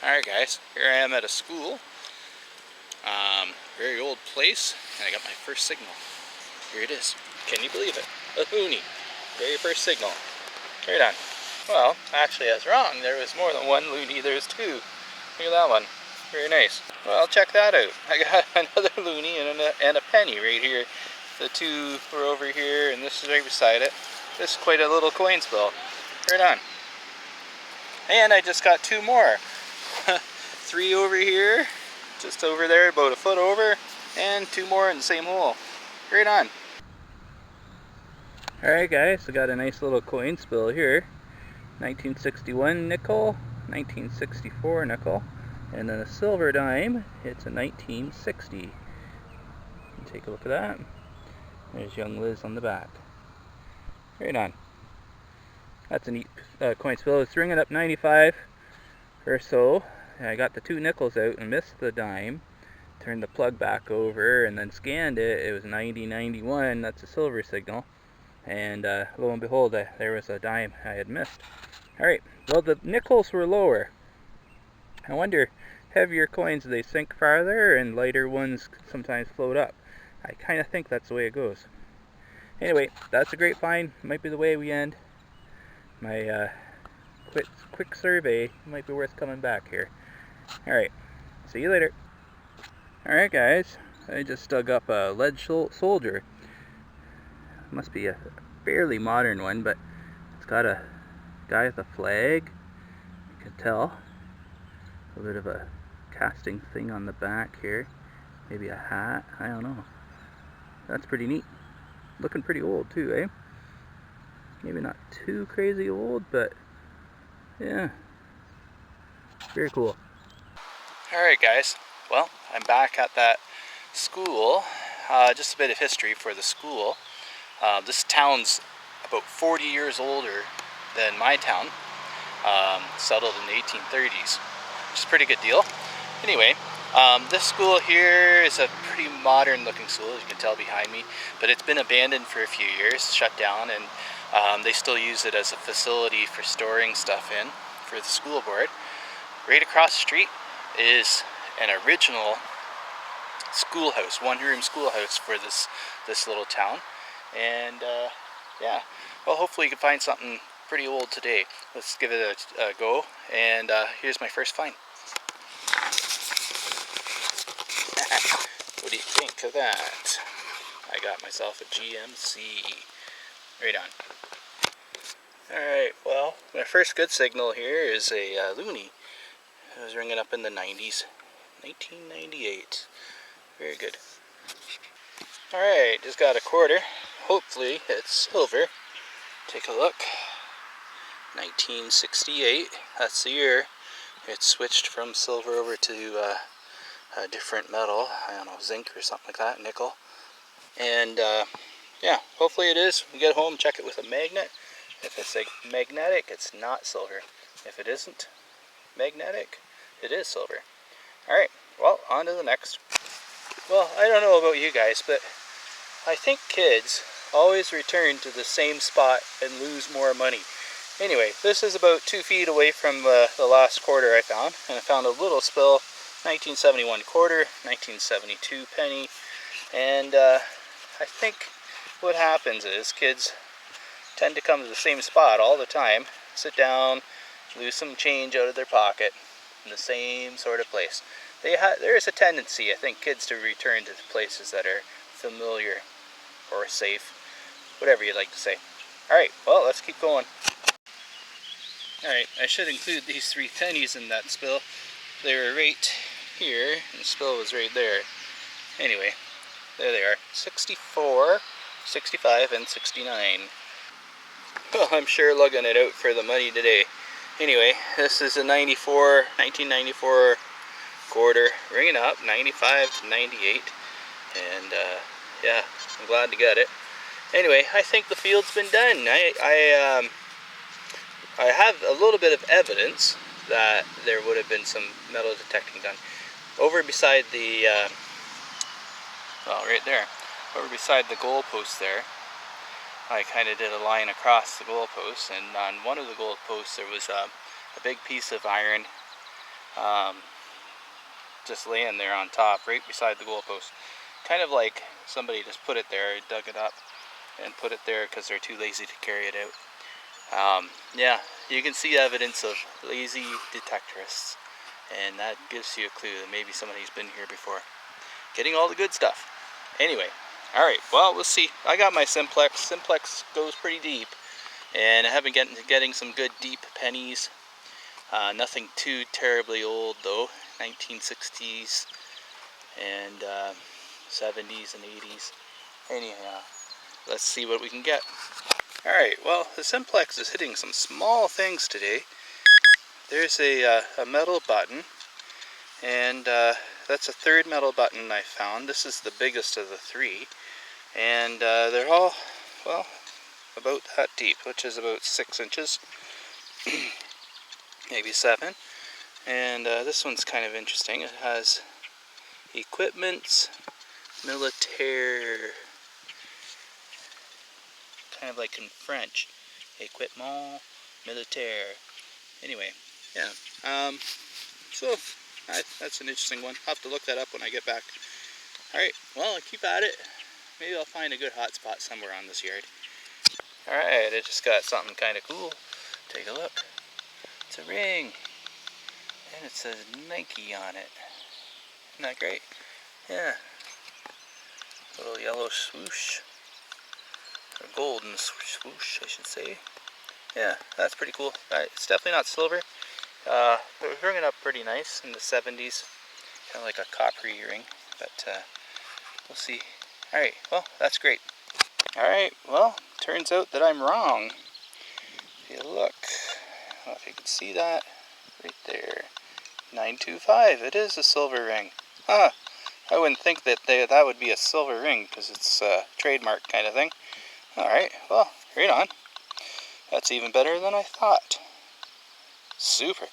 Alright guys, here I am at a school. Very old place, and I got my first signal. Here it is. Can you believe it? A Loonie. Very first signal. Right on. Well, actually I was wrong. There was more than one Loonie, there's two. Look at that one. Very nice. Well, check that out. I got another Loonie and a penny right here. The two were over here, and this is right beside it. This is quite a little coin spill. Right on. And I just got two more. Three over here, just over there, about a foot over, and two more in the same hole. Right on. Alright guys, I got a nice little coin spill here. 1961 nickel, 1964 nickel, and then a silver dime. It's a 1960. Take a look at that. There's young Liz on the back. Right on. That's a neat coin spill. It's ringing up 95 or so. I got the two nickels out and missed the dime. Turned the plug back over and then scanned it. It was 90-91. That's a silver signal. And lo and behold, there was a dime I had missed. Alright, well, the nickels were lower. I wonder, heavier coins, they sink farther, and lighter ones sometimes float up. I kind of think that's the way it goes. Anyway, that's a great find. Might be the way we end. My quick survey might be worth coming back here. Alright, see you later. Alright guys, I just dug up a lead soldier. Must be a fairly modern one, but it's got a guy with a flag. You can tell. A bit of a casting thing on the back here. Maybe a hat, I don't know. That's pretty neat. Looking pretty old too, eh? Maybe not too crazy old, but yeah. Very cool. Alright guys, well, I'm back at that school. Just a bit of history for the school. This town's about 40 years older than my town. Settled in the 1830s, which is a pretty good deal. Anyway, this school here is a pretty modern looking school, as you can tell behind me, but it's been abandoned for a few years, shut down, and they still use it as a facility for storing stuff in for the school board. Right across the street is an original schoolhouse, one-room schoolhouse for this little town. And yeah, well, hopefully you can find something pretty old today. Let's give it a go, and here's my first find. What do you think of that? I got myself a GMC. Right on. Alright, well, my first good signal here is a Loonie. It was ringing up in the 90s. 1998. Very good. Alright, just got a quarter. Hopefully it's silver. Take a look. 1968. That's the year it switched from silver over to a different metal. I don't know, zinc or something like that, nickel. And yeah, hopefully it is. We get home, check it with a magnet. If it's like magnetic, it's not silver. If it isn't magnetic, it is silver. Alright, well, on to the next. Well, I don't know about you guys, but I think kids always return to the same spot and lose more money. Anyway, this is about 2 feet away from the last quarter I found, and I found a little spill, 1971 quarter, 1972 penny, and I think what happens is kids tend to come to the same spot all the time, sit down, lose some change out of their pocket in the same sort of place. There is a tendency, I think, kids to return to places that are familiar or safe, whatever you'd like to say. Alright, well, let's keep going. Alright, I should include these 3 pennies in that spill. They were right here, and the spill was right there. Anyway, there they are. 64, 65, and 69. Well, I'm sure lugging it out for the money today. Anyway, this is a 1994 quarter, ringing up, 95 to 98. And yeah, I'm glad to get it. Anyway, I think the field's been done. I have a little bit of evidence that there would have been some metal detecting done. Over beside the, well, right there, over beside the goalpost there, I kind of did a line across the goalpost, and on one of the goalposts there was a big piece of iron just laying there on top, right beside the goalpost. Kind of like somebody just put it there, dug it up, and put it there because they're too lazy to carry it out. Yeah, you can see evidence of lazy detectorists, and that gives you a clue that maybe somebody's been here before, getting all the good stuff. Anyway, alright, well, we'll see. I got my Simplex. Simplex goes pretty deep, and I have been getting some good deep pennies. Nothing too terribly old though, 1960s and 70s and 80s. Anyhow, let's see what we can get. Alright, well, the Simplex is hitting some small things today. There's a metal button, and that's a third metal button I found. This is the biggest of the three, and they're all, well, about that deep, which is about 6 inches, maybe 7. And this one's kind of interesting. It has equipment militaire, kind of like in French, equipement militaire. Anyway, yeah. So that's an interesting one. I'll have to look that up when I get back. Alright, well, I'll keep at it. Maybe I'll find a good hot spot somewhere on this yard. Alright, I just got something kind of cool. Take a look. It's a ring. And it says Nike on it. Isn't that great? Yeah. A little yellow swoosh. Or golden swoosh, I should say. Yeah, that's pretty cool. It's definitely not silver. It was ringing up pretty nice in the 70s. Kind of like a coppery ring. But we'll see. Alright, well, that's great. Alright, well, turns out that I'm wrong. If you look, I don't know if you can see that. Right there. 925. It is a silver ring. Huh. I wouldn't think that that would be a silver ring because it's a trademark kind of thing. Alright, well, right on. That's even better than I thought. Super.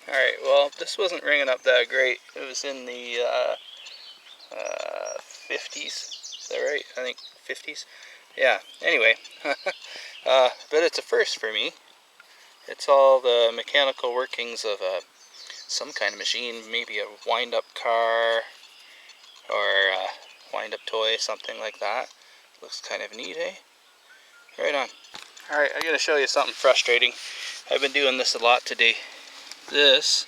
Alright, well, this wasn't ringing up that great. It was in the 50s. Is that right? I think 50s. Yeah, anyway. But it's a first for me. It's all the mechanical workings of some kind of machine, maybe a wind-up car or a wind-up toy, something like that. Looks kind of neat, eh? Right on. Alright, I gotta show you something frustrating. I've been doing this a lot today. This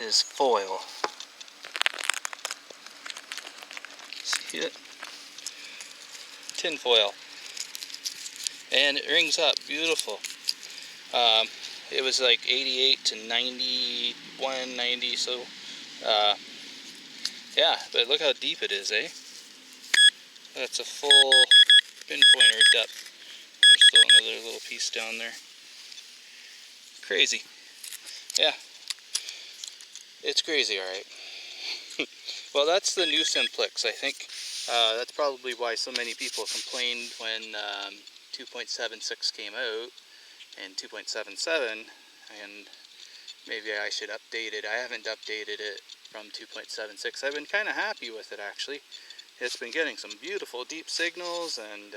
is foil. See it? Tin foil. And it rings up beautiful. It was like 88 to 91, 90, so yeah, but look how deep it is, eh? That's a full pinpointer depth. There's still another little piece down there. Crazy. Yeah. It's crazy, alright. Well, that's the new Simplex, I think. That's probably why so many people complained when 2.76 came out and 2.77, and maybe I should update it. I haven't updated it from 2.76. I've been kind of happy with it, actually. It's been getting some beautiful deep signals and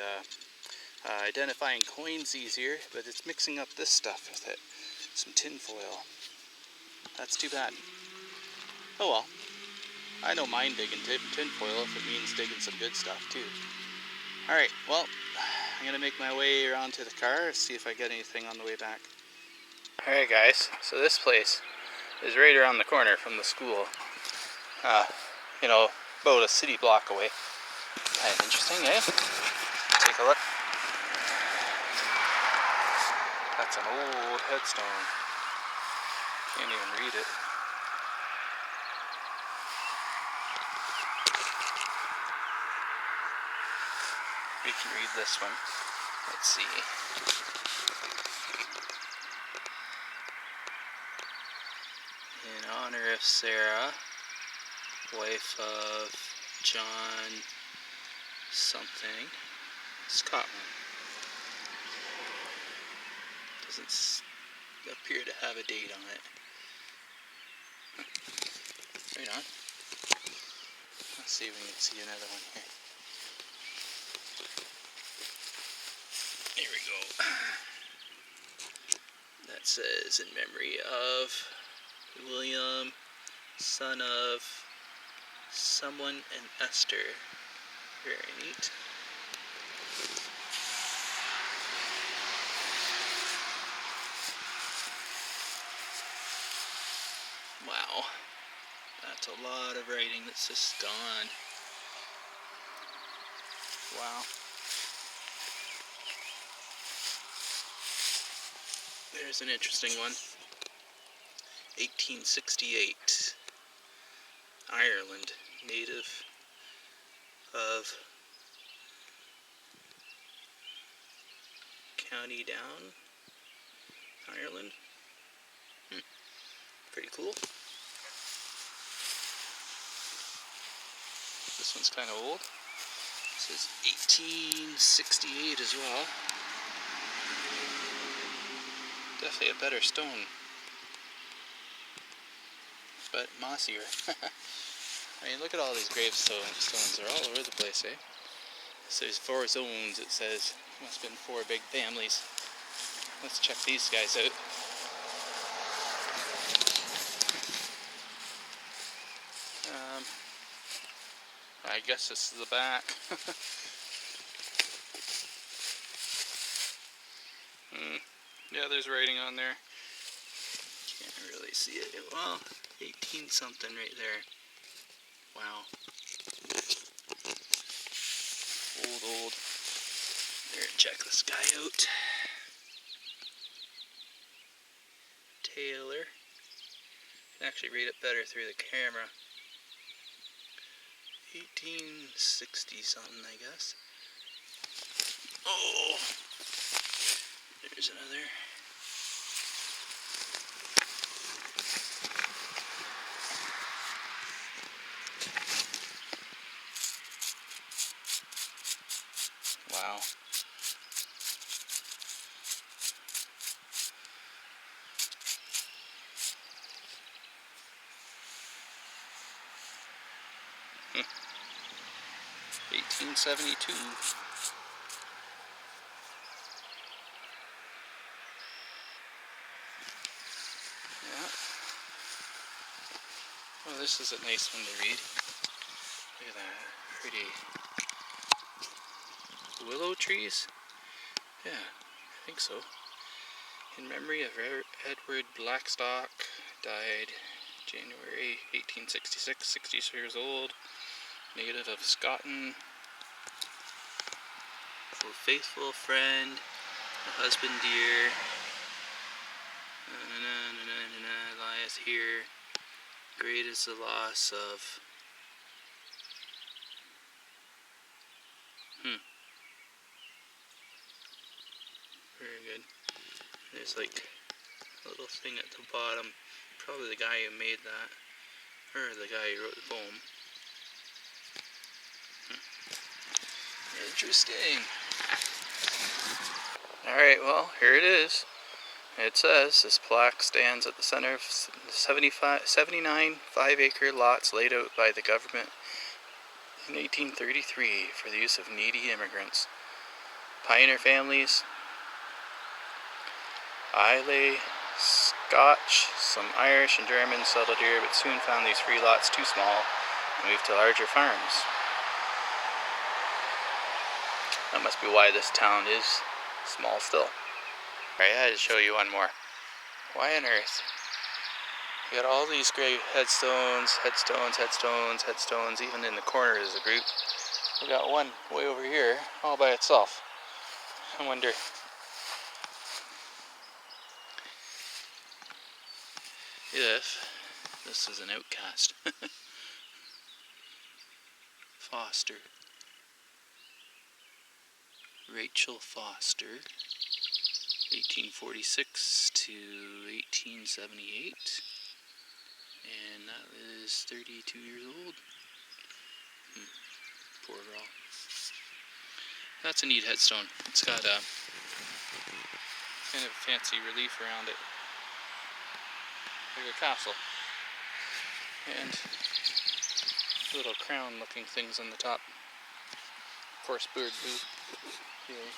identifying coins easier, but it's mixing up this stuff with it. Some tin foil. That's too bad. Oh well. I don't mind digging tin foil if it means digging some good stuff too. Alright, well, I'm going to make my way around to the car, see if I get anything on the way back. Alright guys, so this place is right around the corner from the school. You know, about a city block away. Kind of interesting, eh? Take a look. That's an old headstone. Can't even read it. We can read this one. Let's see. In honor of Sarah, wife of John something, Scotland. Doesn't appear to have a date on it. Right on. Let's see if we can see another one here. Here we go. That says, in memory of William, son of someone and Esther. Very neat. Wow, that's a lot of writing that's just gone. Wow. There's an interesting one. 1868. Ireland, native of County Down, Ireland. Pretty cool. This one's kind of old. This is 1868 as well. Definitely a better stone, but mossier. I mean, look at all these gravestones. They're all over the place, eh? So there's 4 zones, it says. Must have been 4 big families. Let's check these guys out. I guess this is the back. Yeah, there's writing on there. Can't really see it. Well, 18 something right there. Wow. Old. There, check this guy out. Taylor. Can actually read it better through the camera. 1860 something, I guess. Oh! There's another. Wow. Hmm. 1872. Yeah. Well, this is a nice one to read. Look at that. Pretty willow trees? Yeah, I think so. In memory of Edward Blackstock, died January 1866, 60 years old, native of Scotland, a faithful friend, a husband dear, lieth here, great is the loss of, very good. There's like a little thing at the bottom, probably the guy who made that, or the guy who wrote the poem. Interesting. Alright, well, here it is. It says, this plaque stands at the center of 79 5-acre lots laid out by the government in 1833 for the use of needy immigrants. Pioneer families, Islay, Scotch, some Irish and Germans settled here, but soon found these free lots too small and moved to larger farms. That must be why this town is small still. Alright, I had to show you one more. Why on earth? You got all these great headstones, even in the corner is a group. We got one way over here, all by itself. I wonder if this is an outcast. Foster. Rachel Foster, 1846 to 1878, and that was 32 years old. Poor girl. That's a neat headstone. It's got a kind of fancy relief around it, like a castle, and little crown looking things on the top. Of course, bird blue. Here.